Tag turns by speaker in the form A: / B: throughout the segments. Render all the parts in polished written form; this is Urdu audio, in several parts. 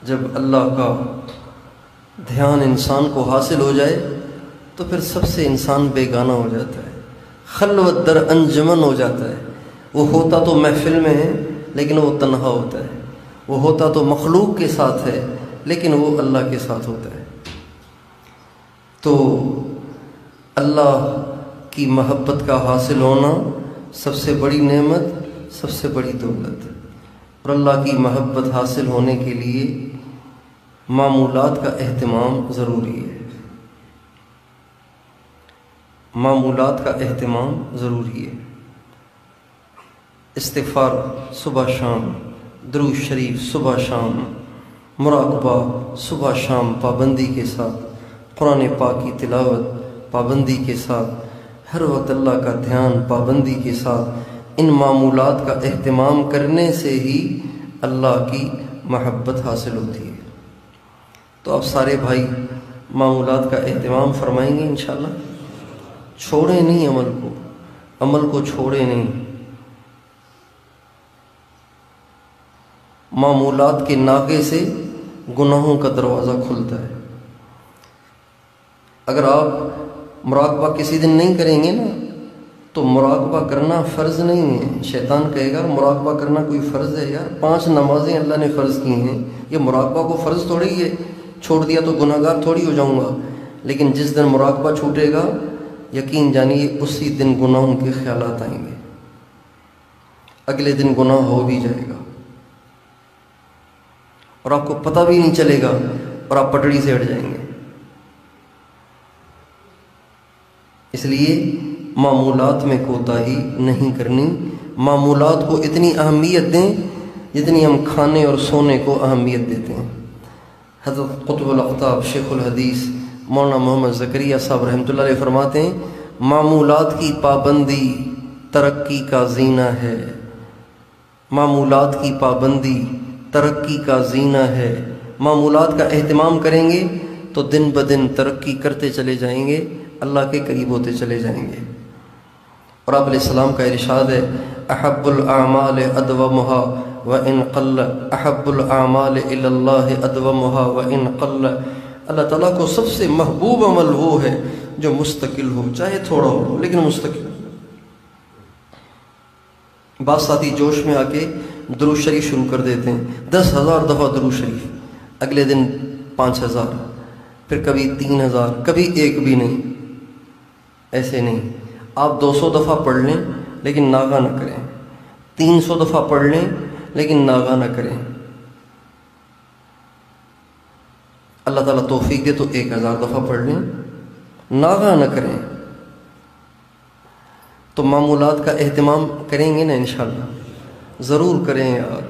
A: جب اللہ کا دھیان انسان کو حاصل ہو جائے تو پھر سب سے انسان بیگانہ ہو جاتا ہے، خلوت در انجمن ہو جاتا ہے۔ وہ ہوتا تو محفل میں ہے لیکن وہ تنہا ہوتا ہے، وہ ہوتا تو مخلوق کے ساتھ ہے لیکن وہ اللہ کے ساتھ ہوتا ہے۔ تو اللہ کی محبت کا حاصل ہونا سب سے بڑی نعمت، سب سے بڑی دولت، اور اللہ کی محبت حاصل ہونے کے لیے معمولات کا اہتمام ضروری ہے، معمولات کا اہتمام ضروری ہے۔ استغفار صبح شام، درود شریف صبح شام، مراقبہ صبح شام پابندی کے ساتھ، قرآن پاک کی تلاوت پابندی کے ساتھ، ہر وقت اللہ کا دھیان پابندی کے ساتھ، ان معمولات کا اہتمام کرنے سے ہی اللہ کی محبت حاصل ہوتی ہے۔ تو آپ سارے بھائی معمولات کا اہتمام فرمائیں گے انشاءاللہ؟ چھوڑیں نہیں عمل کو چھوڑیں نہیں۔ معمولات کے ناغے سے گناہوں کا دروازہ کھلتا ہے۔ اگر آپ مراقبہ کسی دن نہیں کریں گے نا تو مراقبہ کرنا فرض نہیں ہے۔ شیطان کہے گا مراقبہ کرنا کوئی فرض ہے؟ یار 5 نمازیں اللہ نے فرض کی ہیں، یہ مراقبہ کو فرض تھوڑی ہے، چھوڑ دیا تو گناہ گار تھوڑی ہو جاؤں گا۔ لیکن جس دن مراقبہ چھوٹے گا یقین جانیے اسی دن گناہوں کے خیالات آئیں گے، اگلے دن گناہ ہو بھی جائے گا اور آپ کو پتہ بھی نہیں چلے گا اور آپ پٹڑی سے ہٹ جائیں گے۔ اس لیے معمولات میں کوتاہی نہیں کرنی، معمولات کو اتنی اہمیت دیں جتنی ہم کھانے اور سونے کو اہمیت دیتے ہیں۔ حضرت قطب الاقطاب شیخ الحدیث مولانا محمد زکریا صاحب رحمۃ اللہ علیہ فرماتے ہیں معمولات کی پابندی ترقی کا زینہ ہے، معمولات کی پابندی ترقی کا زینہ ہے۔ معمولات کا اہتمام کریں گے تو دن بدن ترقی کرتے چلے جائیں گے، اللہ کے قریب ہوتے چلے جائیں گے۔ اور آپ علیہ السلام کا ارشاد ہے احب الاعمال ادومها وان قل، احب الاعمال الی اللہ ادومها وان قل۔ اللہ تعالیٰ کو سب سے محبوب عمل وہ ہے جو مستقل ہو، چاہے تھوڑا ہو لیکن مستقل۔ بعض ساتھی جوش میں آ کے درود شریف شروع کر دیتے ہیں، 10,000 دفعہ درود شریف، اگلے دن 5,000، پھر کبھی 3,000، کبھی ایک بھی نہیں۔ ایسے نہیں، آپ 200 دفعہ پڑھ لیں لیکن ناغہ نہ کریں، 300 دفعہ پڑھ لیں لیکن ناغہ نہ کریں۔ اللہ تعالیٰ توفیق دے تو 1,000 دفعہ پڑھ لیں، ناغہ نہ کریں۔ تو معمولات کا اہتمام کریں گے نا انشاءاللہ؟ ضرور کریں یار۔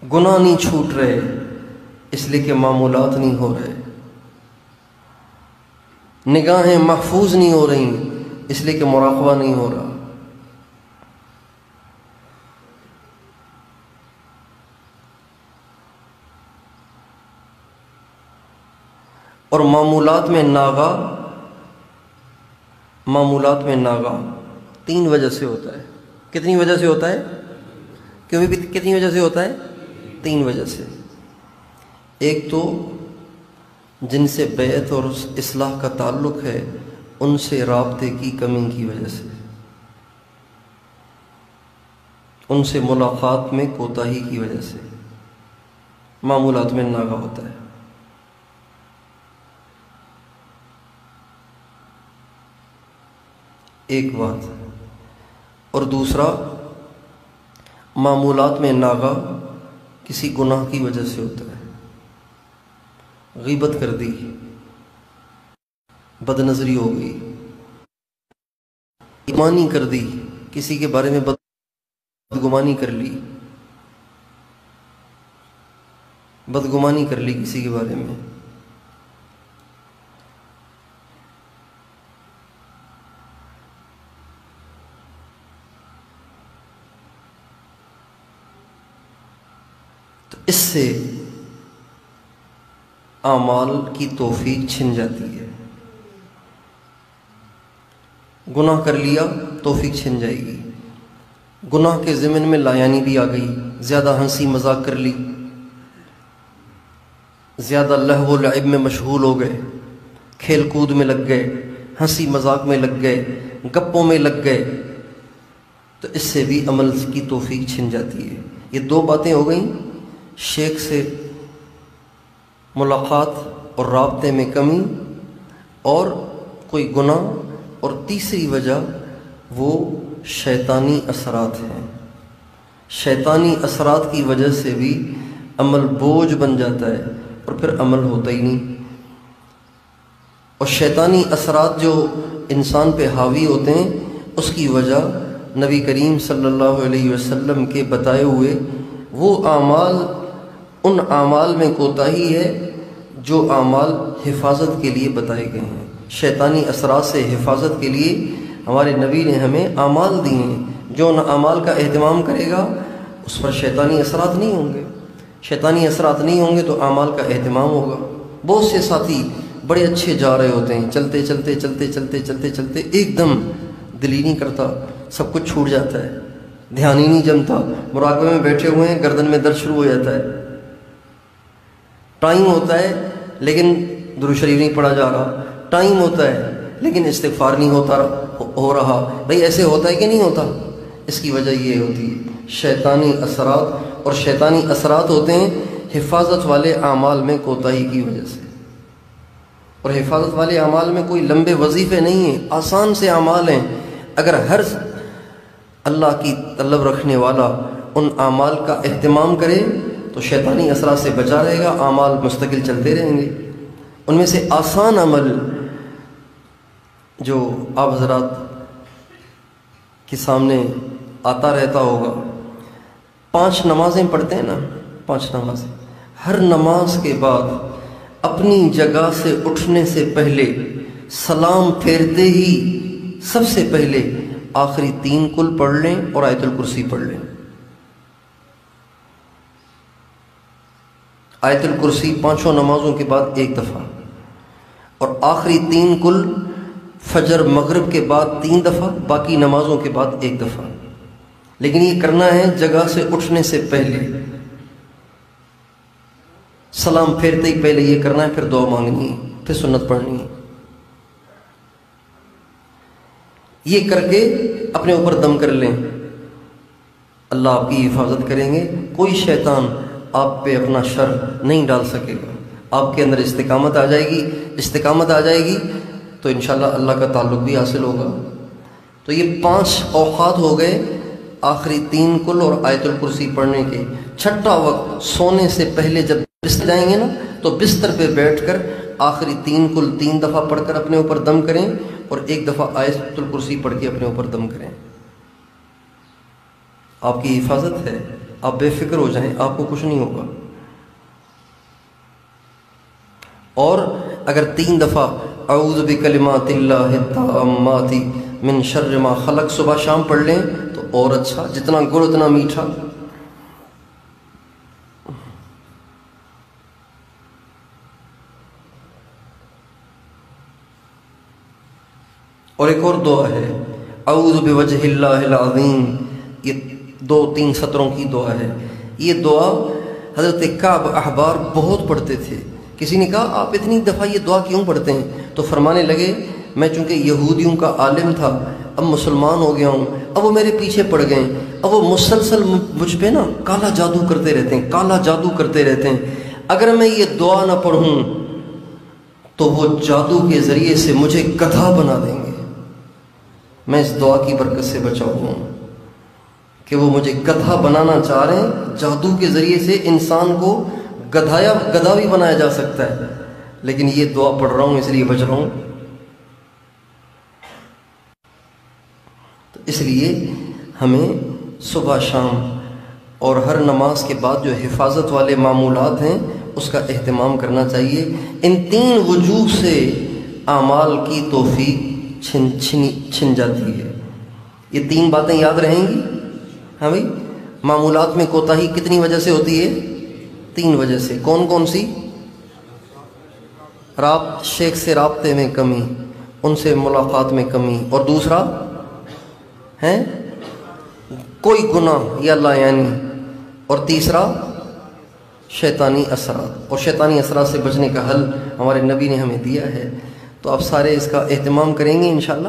A: گناہ نہیں چھوٹ رہے اس لیے کہ معمولات نہیں ہو رہے، نگاہیں محفوظ نہیں ہو رہی اس لیے کہ مراقبہ نہیں ہو رہا۔ اور معمولات میں ناغہ 3 وجہ سے ہوتا ہے۔ کتنی وجہ سے ہوتا ہے؟ کتنی وجہ سے ہوتا ہے؟ 3 وجہ سے۔ ایک تو جن سے بیعت اور اصلاح کا تعلق ہے ان سے رابطے کی کمی کی وجہ سے، ان سے ملاقات میں کوتاہی کی وجہ سے معمولات میں ناغہ ہوتا ہے۔ ایک بات، اور دوسرا معمولات میں ناغہ کسی گناہ کی وجہ سے ہوتا ہے۔ غیبت کر دی، بد نظری ہو گئی، بدگمانی کر دی، کسی کے بارے میں بدگمانی کر لی، بدگمانی کر لی کسی کے بارے میں۔ تو اس سے اعمال کی توفیق چھن جاتی ہے۔ گناہ کر لیا توفیق چھن جائے گی، گناہ کے ضمن میں لایانی بھی آ گئی، زیادہ ہنسی مذاق کر لی، زیادہ لہو و لعب میں مشغول ہو گئے، کھیل کود میں لگ گئے، ہنسی مذاق میں لگ گئے، گپوں میں لگ گئے، تو اس سے بھی عمل کی توفیق چھن جاتی ہے۔ یہ دو باتیں ہو گئیں، شیخ سے ملاقات اور رابطے میں کمی، اور کوئی گناہ، اور تیسری وجہ وہ شیطانی اثرات ہیں۔ شیطانی اثرات کی وجہ سے بھی عمل بوجھ بن جاتا ہے اور پھر عمل ہوتا ہی نہیں۔ اور شیطانی اثرات جو انسان پہ حاوی ہوتے ہیں، اس کی وجہ نبی کریم صلی اللہ علیہ وسلم کے بتائے ہوئے وہ اعمال، ان اعمال میں کوتاہی ہے جو اعمال حفاظت کے لیے بتائے گئے ہیں۔ شیطانی اثرات سے حفاظت کے لیے ہمارے نبی نے ہمیں اعمال دیے ہیں، جو ان اعمال کا اہتمام کرے گا اس پر شیطانی اثرات نہیں ہوں گے۔ شیطانی اثرات نہیں ہوں گے تو اعمال کا اہتمام ہوگا۔ بہت سے ساتھی بڑے اچھے جا رہے ہوتے ہیں، چلتے چلتے چلتے چلتے چلتے چلتے ایک دم دل ہی نہیں کرتا، سب کچھ چھوٹ جاتا ہے، دھیان ہی نہیں جمتا، مراقبے میں بیٹھے ہوئے ہیں، گردن میں درد شروع ہو جاتا ہے، ٹائم ہوتا ہے لیکن درود شریف نہیں پڑھا جا رہا، ٹائم ہوتا ہے لیکن استغفار نہیں ہو رہا۔ بھئی ایسے ہوتا ہے کہ نہیں ہوتا؟ اس کی وجہ یہ ہوتی ہے شیطانی اثرات، اور شیطانی اثرات ہوتے ہیں حفاظت والے اعمال میں کوتاہی کی وجہ سے۔ اور حفاظت والے اعمال میں کوئی لمبے وظیفے نہیں ہیں، آسان سے اعمال ہیں۔ اگر ہر اللہ کی طلب رکھنے والا ان اعمال کا اہتمام کرے تو شیطانی اثرات سے بچا رہے گا، اعمال مستقل چلتے رہیں گے۔ ان میں سے آسان عمل جو آپ حضرات کے سامنے آتا رہتا ہوگا، 5 نمازیں پڑھتے ہیں نا، 5 نمازیں، ہر نماز کے بعد اپنی جگہ سے اٹھنے سے پہلے، سلام پھیرتے ہی سب سے پہلے آخری 3 کل پڑھ لیں اور آیت الکرسی پڑھ لیں۔ آیت الکرسی 5 نمازوں کے بعد 1 دفعہ، اور آخری 3 کل فجر مغرب کے بعد 3 دفعہ، باقی نمازوں کے بعد 1 دفعہ۔ لیکن یہ کرنا ہے جگہ سے اٹھنے سے پہلے، سلام پھیرتے ہی پہلے یہ کرنا ہے، پھر دعا مانگنی ہے، پھر سنت پڑھنی ہے۔ یہ کر کے اپنے اوپر دم کر لیں، اللہ آپ کی حفاظت کریں گے، کوئی شیطان آپ پہ اپنا شر نہیں ڈال سکے گا۔ آپ کے اندر استقامت آ جائے گی، استقامت آ جائے گی تو انشاءاللہ اللہ کا تعلق بھی حاصل ہوگا۔ تو یہ 5 اوقات ہو گئے، آخری 3 کل اور آیت الکرسی پڑھنے کے۔ چھٹا وقت سونے سے پہلے جب بستر جائیں گے نا، تو بستر پہ بیٹھ کر آخری 3 کل 3 دفعہ پڑھ کر اپنے اوپر دم کریں، اور 1 دفعہ آیت الکرسی پڑھ کے اپنے اوپر دم کریں۔ آپ کی حفاظت ہے، آپ بے فکر ہو جائیں، آپ کو کچھ نہیں ہوگا۔ اور اگر 3 دفعہ اعوذ بکلمات اللہ التامات من شر ما خلق صبح شام پڑھ لیں تو اور اچھا، جتنا گڑ اتنا میٹھا۔ اور ایک اور دعا ہے، اعوذ بوجہ اللہ العظیم، یہ 2-3 سطروں کی دعا ہے۔ یہ دعا حضرت کعب احبار بہت پڑھتے تھے۔ کسی نے کہا آپ اتنی دفعہ یہ دعا کیوں پڑھتے ہیں؟ تو فرمانے لگے میں چونکہ یہودیوں کا عالم تھا، اب مسلمان ہو گیا ہوں، اب وہ میرے پیچھے پڑ گئے، اب وہ مسلسل مجھ پہ نا کالا جادو کرتے رہتے ہیں، کالا جادو کرتے رہتے ہیں۔ اگر میں یہ دعا نہ پڑھوں تو وہ جادو کے ذریعے سے مجھے گدھا بنا دیں گے۔ میں اس دعا کی برکت سے بچا ہوا ہوں کہ وہ مجھے گدھا بنانا چاہ رہے ہیں۔ جادو کے ذریعے سے انسان کو گدھا بھی بنایا جا سکتا ہے، لیکن یہ دعا پڑھ رہا ہوں اس لیے بچ رہا ہوں۔ تو اس لیے ہمیں صبح شام اور ہر نماز کے بعد جو حفاظت والے معمولات ہیں اس کا اہتمام کرنا چاہیے۔ ان 3 وجوہ سے اعمال کی توفیق چھن جاتی ہے۔ یہ 3 باتیں یاد رہیں گی؟ ہاں بھائی، معمولات میں کوتاہی کتنی وجہ سے ہوتی ہے؟ 3 وجہ سے۔ کون کون سی؟ شیخ سے رابطے میں کمی، ان سے ملاقات میں کمی، اور دوسرا ہے کوئی گناہ یا لایانی، اور تیسرا شیطانی اثرات، اور شیطانی اثرات سے بچنے کا حل ہمارے نبی نے ہمیں دیا ہے۔ تو آپ سارے اس کا اہتمام کریں گے انشاءاللہ۔